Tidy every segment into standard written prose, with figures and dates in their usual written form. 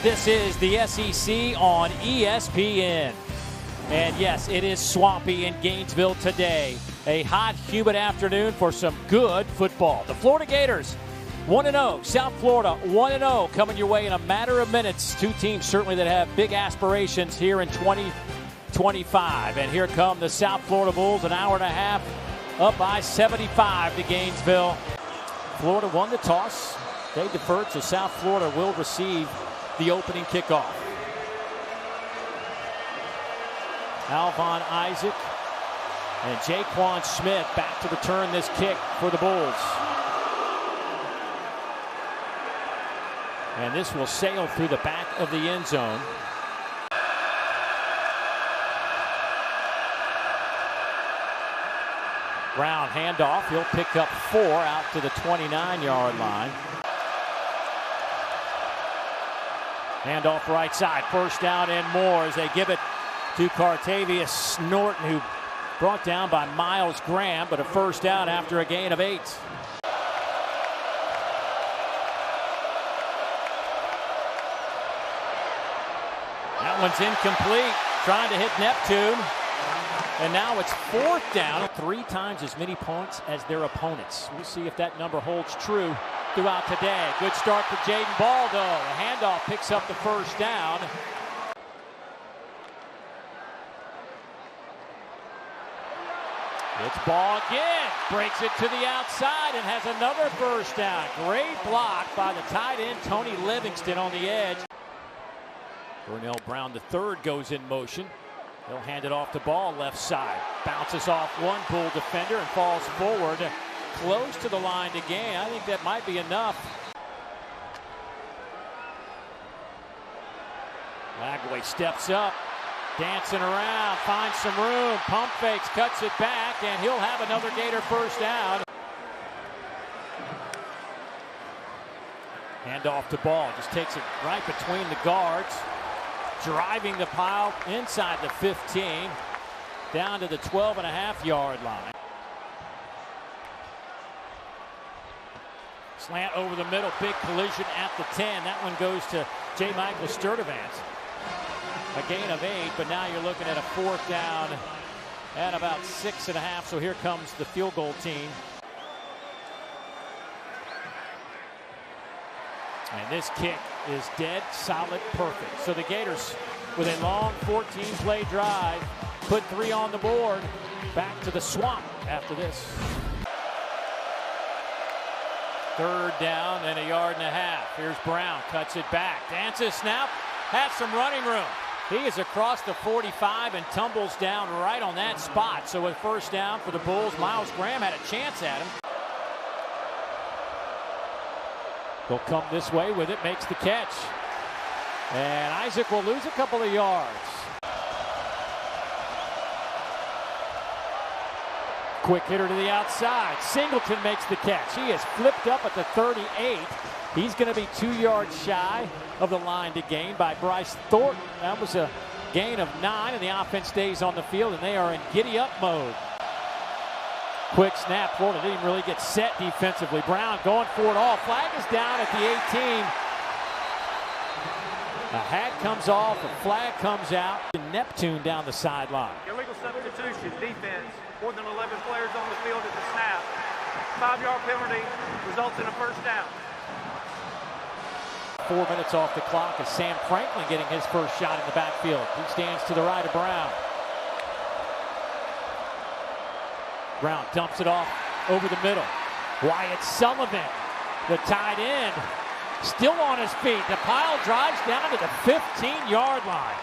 This is the SEC on ESPN. And yes, it is swampy in Gainesville today. A hot, humid afternoon for some good football. The Florida Gators 1-0, South Florida 1-0, coming your way in a matter of minutes. Two teams certainly that have big aspirations here in 2025. And here come the South Florida Bulls, an hour and a half up by 75 to Gainesville. Florida won the toss. They deferred, so South Florida will receive the opening kickoff. Alvon Isaac and Jaquan Smith back to return this kick for the Bulls. And this will sail through the back of the end zone. Brown handoff. He'll pick up 4 out to the 29-yard line. Handoff right side. First down and more as they give it to Cartavius Norton, who brought down by Miles Graham, but a first down after a gain of 8. That one's incomplete. Trying to hit Neptune. And now it's 4th down. 3 times as many points as their opponents. We'll see if that number holds true throughout today. Good start for Jaden Baldo. The handoff picks up the first down. It's Ball again. Breaks it to the outside and has another first down. Great block by the tight end, Tony Livingston, on the edge. Burnell Brown III goes in motion. He'll hand it off to Ball left side. Bounces off one Bull defender and falls forward. Close to the line to gain. I think that might be enough. Lagway steps up. Dancing around. Finds some room. Pump fakes. Cuts it back. And he'll have another Gator first down. Hand off to Ball. Just takes it right between the guards. Driving the pile inside the 15, down to the 12.5-yard line. Slant over the middle, big collision at the 10. That one goes to J. Michael Sturdivant. A gain of 8, but now you're looking at a 4th down at about 6.5. So here comes the field goal team. And this kick is dead, solid, perfect. So the Gators, with a long 14-play drive, put 3 on the board. Back to the swamp after this. 3rd down and a yard and a half. Here's Brown, cuts it back. Dances snap, has some running room. He is across the 45 and tumbles down right on that spot. So with first down for the Bulls, Miles Graham had a chance at him. He'll come this way with it, makes the catch. And Isaac will lose a couple of yards. Quick hitter to the outside. Singleton makes the catch. He is flipped up at the 38. He's going to be 2 yards shy of the line to gain by Bryce Thornton. That was a gain of 9, and the offense stays on the field, and they are in giddy-up mode. Quick snap. Florida didn't really get set defensively. Brown going for it all. Flag is down at the 18. A hat comes off. A flag comes out. Neptune down the sideline. Illegal substitution. Defense. More than 11 players on the field at the snap. 5-yard penalty results in a first down. 4 minutes off the clock as Sam Franklin getting his first shot in the backfield. He stands to the right of Brown. Brown dumps it off over the middle. Wyatt Sullivan, the tight end, still on his feet. The pile drives down to the 15-yard line.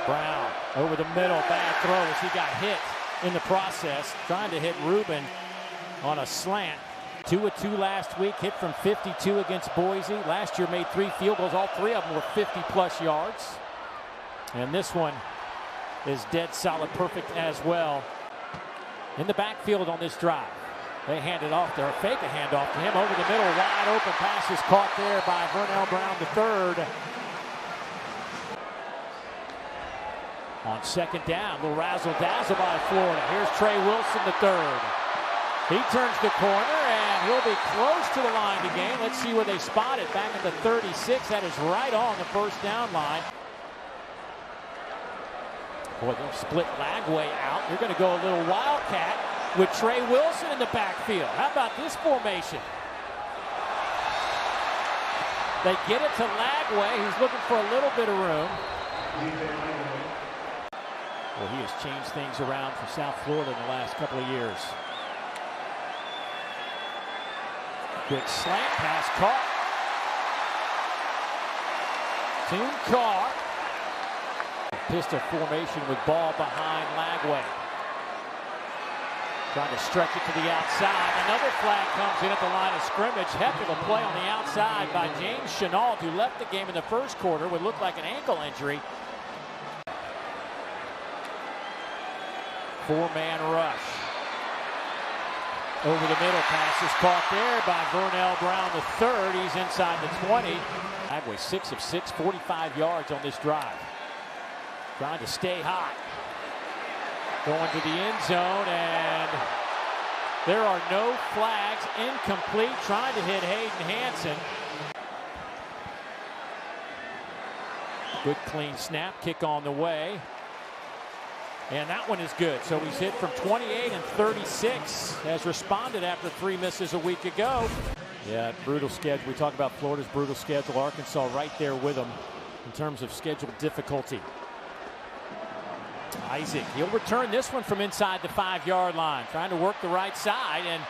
Brown over the middle, bad throw as he got hit in the process, trying to hit Rubin on a slant. 2 of 2 last week, hit from 52 against Boise. Last year made 3 field goals. All 3 of them were 50-plus yards. And this one is dead solid, perfect as well. In the backfield on this drive. They hand it off there, fake a handoff to him over the middle. Wide open pass is caught there by Burnell Brown III. On second down, little razzle-dazzle by Florida. Here's Trey Wilson III. He turns the corner and and he'll be close to the line to gain. Let's see where they spot it. Back at the 36. That is right on the first down line. Boy, they'll split Lagway out. They're going to go a little wildcat with Trey Wilson in the backfield. How about this formation? They get it to Lagway, who's looking for a little bit of room. Well, he has changed things around for South Florida in the last couple of years. Quick slant pass caught. Toon Carr. Pistol formation with ball behind Lagway. Trying to stretch it to the outside. Another flag comes in at the line of scrimmage. Heck of a play on the outside by James Chenault, who left the game in the first quarter with looked like an ankle injury. Four-man rush. Over the middle, pass is caught there by Vernell Brown III. He's inside the 20. Lagway 6 of 6, 45 yards on this drive. Trying to stay hot. Going to the end zone, and there are no flags. Incomplete. Trying to hit Hayden Hansen. Good clean snap. Kick on the way. And that one is good. So he's hit from 28 and 36. Has responded after 3 misses a week ago. Yeah, brutal schedule. We talk about Florida's brutal schedule. Arkansas right there with them in terms of schedule difficulty. Isaac, he'll return this one from inside the 5-yard line. Trying to work the right side and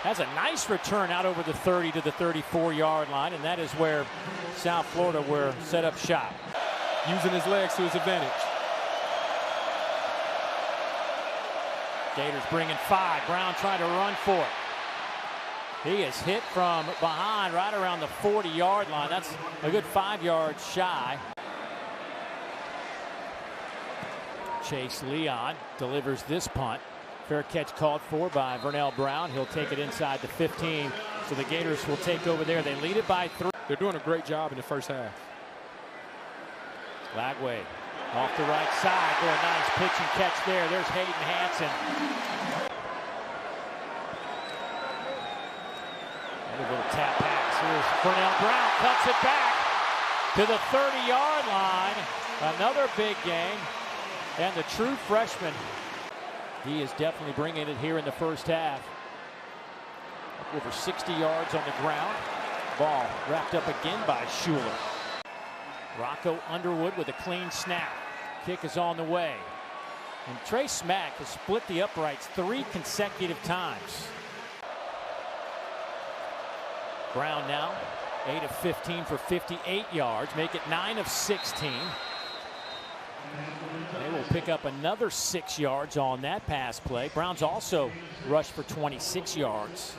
has a nice return out over the 30 to the 34-yard line. And that is where South Florida were set up shop. Using his legs to his advantage. Gators bringing 5. Brown trying to run for it. He is hit from behind right around the 40-yard line. That's a good 5 yards shy. Chase Leon delivers this punt. Fair catch called for by Vernell Brown. He'll take it inside the 15. So the Gators will take over there. They lead it by 3. They're doing a great job in the first half. Lagway off the right side. Boy, nice pitch and catch there. There's Hayden Hansen. A little tap pass. Here's Vernell Brown. Cuts it back to the 30-yard line. Another big game. And the true freshman, he is definitely bringing it here in the first half. Over 60 yards on the ground. Ball wrapped up again by Schuler. Rocco Underwood with a clean snap. Kick is on the way. And Trey Smack has split the uprights 3 consecutive times. Brown now 8 of 15 for 58 yards. Make it 9 of 16. They will pick up another 6 yards on that pass play. Brown's also rushed for 26 yards.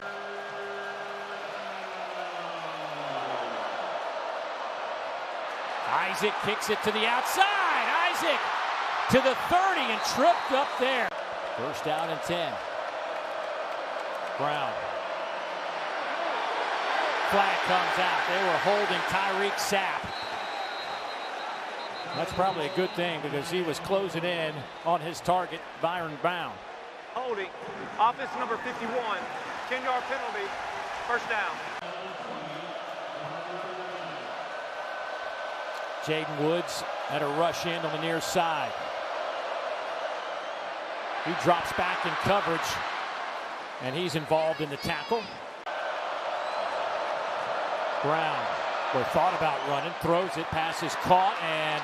Isaac kicks it to the outside. Isaac to the 30 and tripped up there. First down and 10. Brown. Flag comes out. They were holding Tyreek Sapp. That's probably a good thing because he was closing in on his target, Byron Brown. Holding. Offense number 51. 10-yard penalty. First down. Jaden Woods had a rush in on the near side. He drops back in coverage, and he's involved in the tackle. Brown, boy, thought about running, throws it, pass is caught, and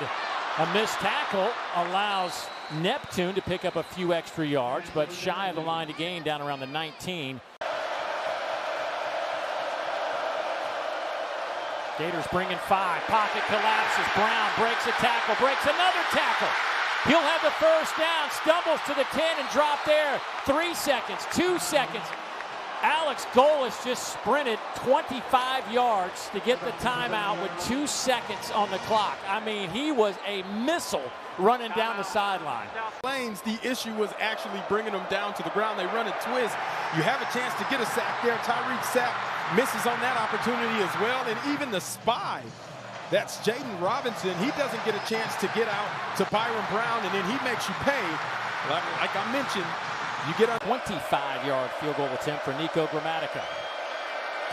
a missed tackle allows Neptune to pick up a few extra yards, but shy of the line to gain down around the 19. Gators bringing 5. Pocket collapses. Brown breaks a tackle, breaks another tackle. He'll have the first down, stumbles to the 10 and drop there. 3 seconds, 2 seconds. Alex Golis just sprinted 25 yards to get the timeout with 2 seconds on the clock. I mean, he was a missile running down the sideline. Lanes, the issue was actually bringing them down to the ground. They run a twist. You have a chance to get a sack there. Tyreek Sapp misses on that opportunity as well. And even the spy, that's Jaden Robinson, he doesn't get a chance to get out to Byron Brown, and then he makes you pay. Like I mentioned, you get a 25-yard field goal attempt for Nico Gramatica.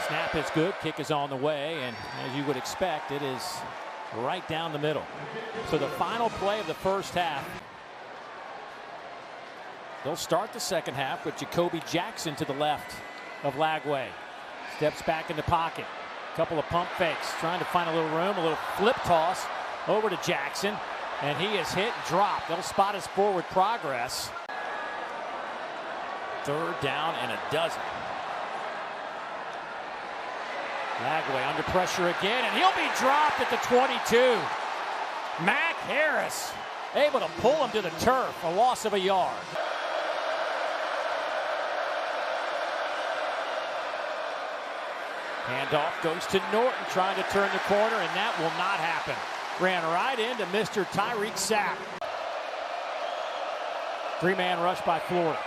Snap is good, kick is on the way, and as you would expect, it is right down the middle. So the final play of the first half. They'll start the second half with Jacoby Jackson to the left of Lagway. Steps back in the pocket. Couple of pump fakes, trying to find a little room, a little flip toss over to Jackson, and he is hit and dropped. They'll spot his forward progress. Third down and a dozen. Lagway under pressure again, and he'll be dropped at the 22. Mac Harris able to pull him to the turf, a loss of a yard. Handoff goes to Norton, trying to turn the corner, and that will not happen. Ran right into Mr. Tyreek Sapp. Three-man rush by Florida.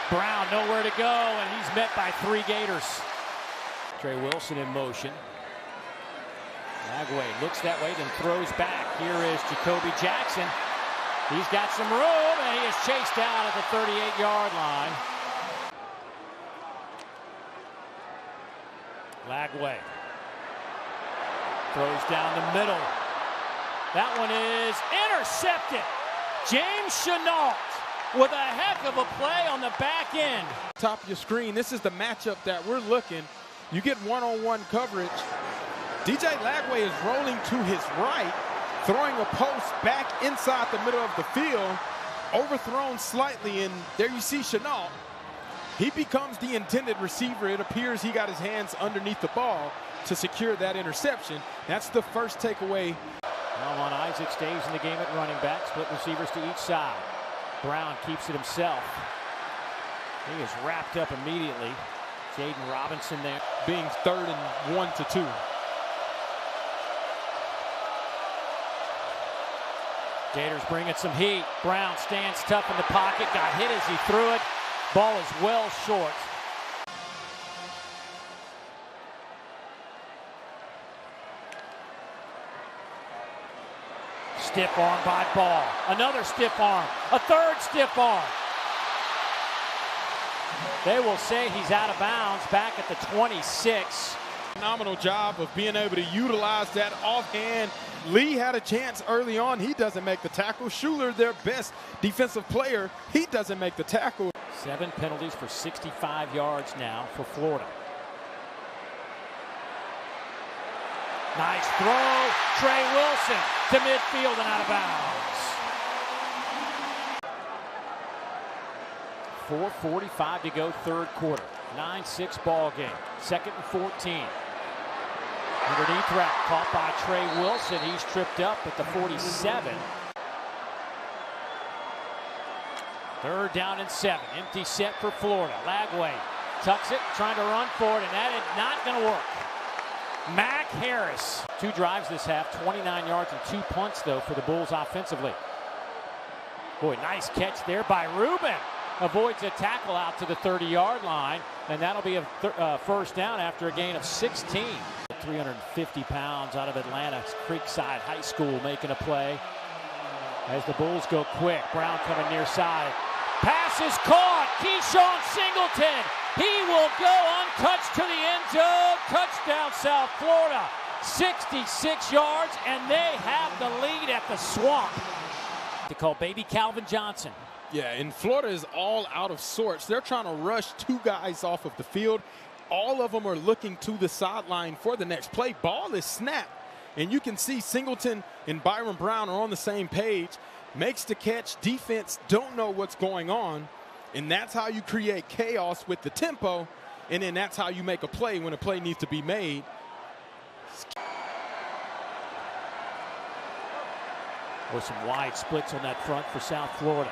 Brown nowhere to go, and he's met by three Gators. Trey Wilson in motion. Lagway looks that way, then throws back. Here is Jacoby Jackson. He's got some room, and he is chased down at the 38-yard line. Lagway throws down the middle. That one is intercepted. James Chenault with a heck of a play on the back end. Top of your screen, this is the matchup that we're looking. You get one-on-one coverage. DJ Lagway is rolling to his right, throwing a post back inside the middle of the field, overthrown slightly, and there you see Chenault. He becomes the intended receiver. It appears he got his hands underneath the ball to secure that interception. That's the first takeaway. Alvon Isaac stays in the game at running back. Split receivers to each side. Brown keeps it himself. He is wrapped up immediately. Jaden Robinson there. Being 3rd and 1 to 2. Gators bringing some heat. Brown stands tough in the pocket. Got hit as he threw it. Ball is well short. Stiff arm by Ball. Another stiff arm. A third stiff arm. They will say he's out of bounds back at the 26. Phenomenal job of being able to utilize that offhand. Lee had a chance early on. He doesn't make the tackle. Schuler, their best defensive player, he doesn't make the tackle. 7 penalties for 65 yards now for Florida. Nice throw. Trey Wilson to midfield and out of bounds. 4:45 to go, third quarter. 9-6 ball game. 2nd and 14. Underneath route caught by Trey Wilson. He's tripped up at the 47. 3rd down and 7. Empty set for Florida. Lagway tucks it, trying to run for it, and that is not going to work. Mac Harris. 2 drives this half, 29 yards and 2 punts, though, for the Bulls offensively. Boy, nice catch there by Rubin. Avoids a tackle out to the 30-yard line, and that'll be a first down after a gain of 16. 350 pounds out of Atlanta, Creekside High School making a play. As the Bulls go quick, Brown coming near side. Pass is caught. Keyshawn Singleton. He will go untouched to the end zone. Touchdown, South Florida. 66 yards, and they have the lead at the Swamp. To call baby Calvin Johnson. Yeah, and Florida is all out of sorts. They're trying to rush 2 guys off of the field. All of them are looking to the sideline for the next play. Ball is snapped, and you can see Singleton and Byron Brown are on the same page. Makes the catch. Defense don't know what's going on, and that's how you create chaos with the tempo, and then that's how you make a play when a play needs to be made. With some wide splits on that front for South Florida.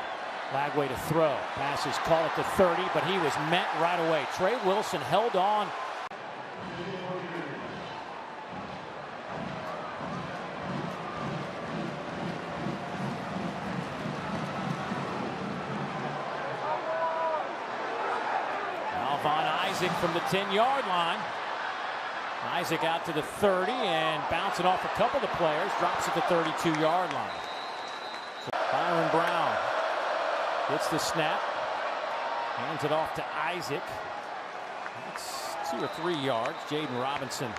Lagway to throw. Pass is called at the 30, but he was met right away. Trey Wilson held on. Alvon Isaac from the 10-yard line. Isaac out to the 30 and bouncing off a couple of the players. Drops at the 32-yard line. So Byron Brown gets the snap. Hands it off to Isaac. 2 or 3 yards. Jaden Robinson.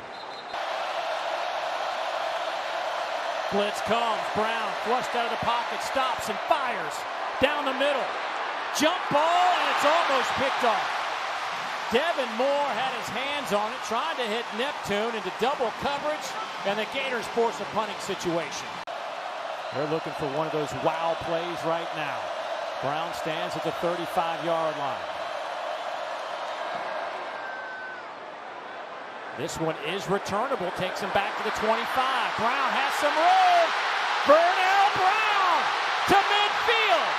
Blitz comes. Brown flushed out of the pocket, stops and fires down the middle. Jump ball, and it's almost picked off. Devin Moore had his hands on it, trying to hit Neptune into double coverage, and the Gators force a punting situation. They're looking for one of those wow plays right now. Brown stands at the 35-yard line. This one is returnable, takes him back to the 25. Brown has some room. Burnell Brown to midfield.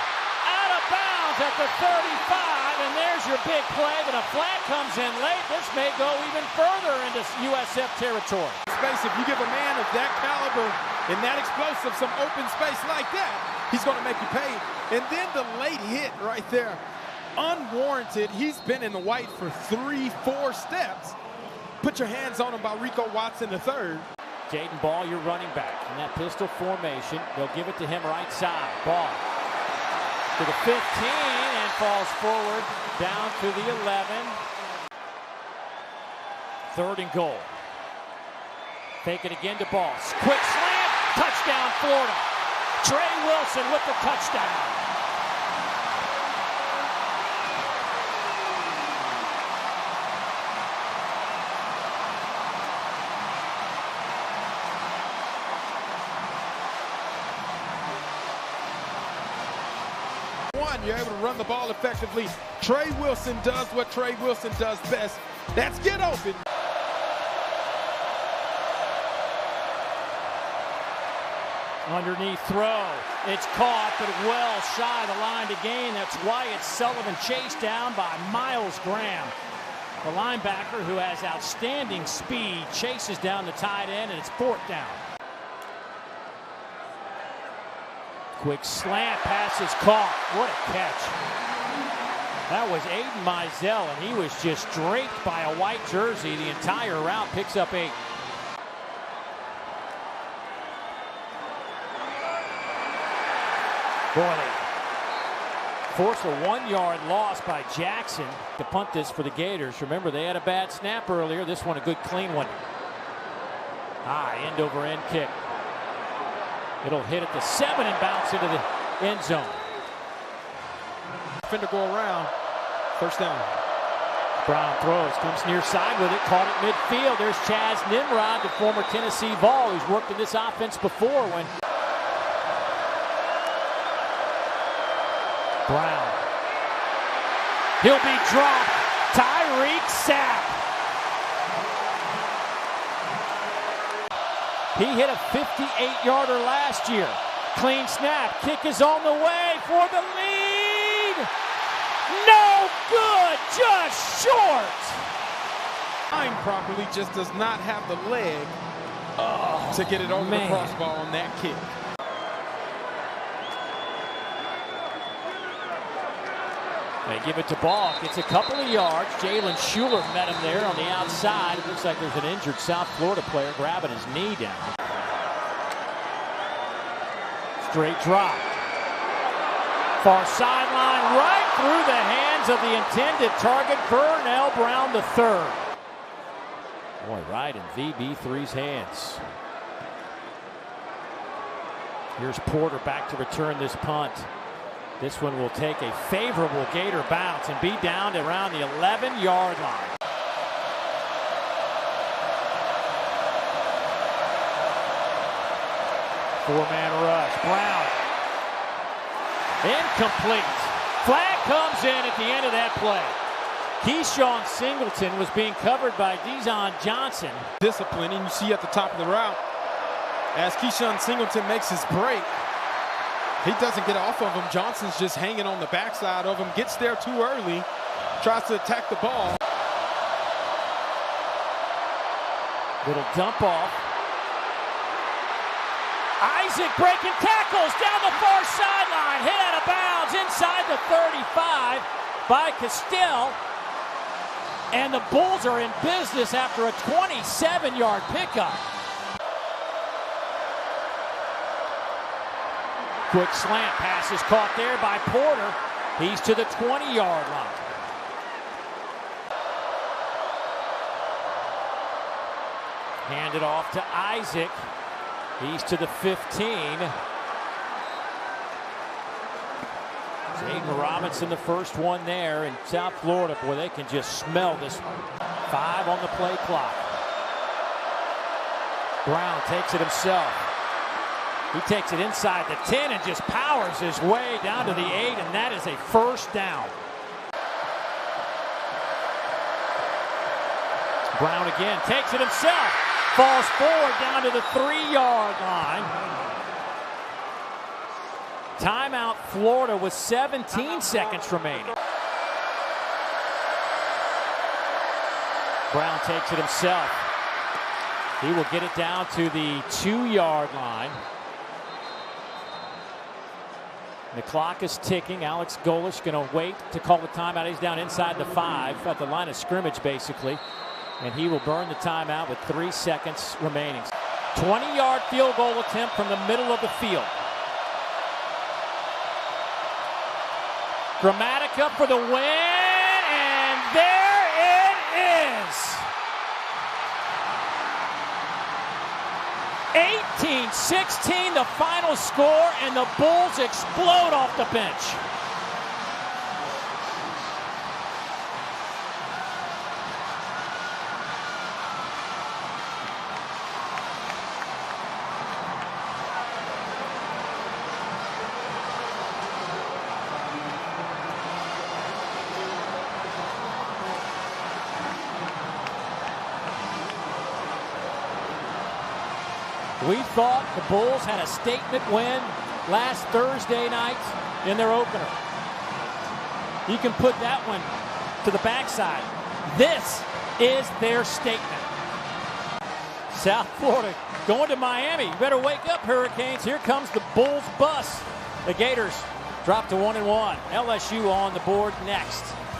Out of bounds at the 35, and there's your big play, but a flag comes in late. This may go even further into USF territory. Space, if you give a man of that caliber and that explosive some open space like that, he's going to make you pay. And then the late hit right there, unwarranted. He's been in the white for 3-4 steps. Put your hands on him by Rico Watson III. Jaden Ball, your running back. In that pistol formation, they'll give it to him right side. Ball to the 15 and falls forward down to the 11. 3rd and goal. Fake it again to Ball. Quick slant, touchdown Florida. Trey Wilson with the touchdown. You're able to run the ball effectively. Trey Wilson does what Trey Wilson does best. That's get open. Underneath throw. It's caught, but well shy of the line to gain. That's Wyatt Sullivan chased down by Miles Graham. The linebacker, who has outstanding speed, chases down the tight end, and it's 4th down. Quick slant, pass is caught. What a catch. That was Aiden Mizell, and he was just draped by a white jersey the entire route. Picks up 8. Boyle force a 1-yard loss by Jackson to punt this for the Gators. Remember, they had a bad snap earlier. This one a good clean one. End over end kick. It'll hit at the 7 and bounce into the end zone. Defender go around. 1st down. Brown throws, comes near side with it, caught at midfield. There's Chaz Nimrod, the former Tennessee Vol, who's worked in this offense before. When Brown, he'll be dropped. Tyreek sack. He hit a 58-yarder last year. Clean snap. Kick is on the way for the lead. No good. Just short. Timed properly, just does not have the leg to get it over the crossbar on that kick. They give it to Ball. Gets a couple of yards. Jalen Schuler met him there on the outside. It looks like there's an injured South Florida player grabbing his knee down. Straight drop. Far sideline, right through the hands of the intended target, Burnell Brown III. Boy, right in VB3's hands. Here's Porter back to return this punt. This one will take a favorable Gator bounce and be down to around the 11-yard line. Four-man rush. Brown. Incomplete. Flag comes in at the end of that play. Keyshawn Singleton was being covered by Dizon Johnson. Discipline, and you see at the top of the route, as Keyshawn Singleton makes his break, he doesn't get off of him. Johnson's just hanging on the backside of him, gets there too early, tries to attack the ball. Little dump off. Isaac breaking tackles down the far sideline, hit out of bounds inside the 35 by Castell. And the Bulls are in business after a 27-yard pickup. Quick slant pass is caught there by Porter. He's to the 20-yard line. Hand it off to Isaac. He's to the 15. Jaden Robinson, the first one there in South Florida. Boy, they can just smell this. 5 on the play clock. Brown takes it himself. He takes it inside the 10 and just powers his way down to the 8, and that is a first down. Brown again takes it himself. Falls forward down to the 3-yard line. Timeout Florida with 17 seconds remaining. Brown takes it himself. He will get it down to the 2-yard line. The clock is ticking. Alex Golish going to wait to call the timeout. He's down inside the 5, at the line of scrimmage basically. And he will burn the timeout with 3 seconds remaining. 20-yard field goal attempt from the middle of the field. Gramatica for the win, and there it is. 18-16 the final score, and the Bulls explode off the bench. We thought the Bulls had a statement win last Thursday night in their opener. You can put that one to the backside. This is their statement. South Florida going to Miami. You better wake up, Hurricanes. Here comes the Bulls bus. The Gators drop to 1-1. LSU on the board next.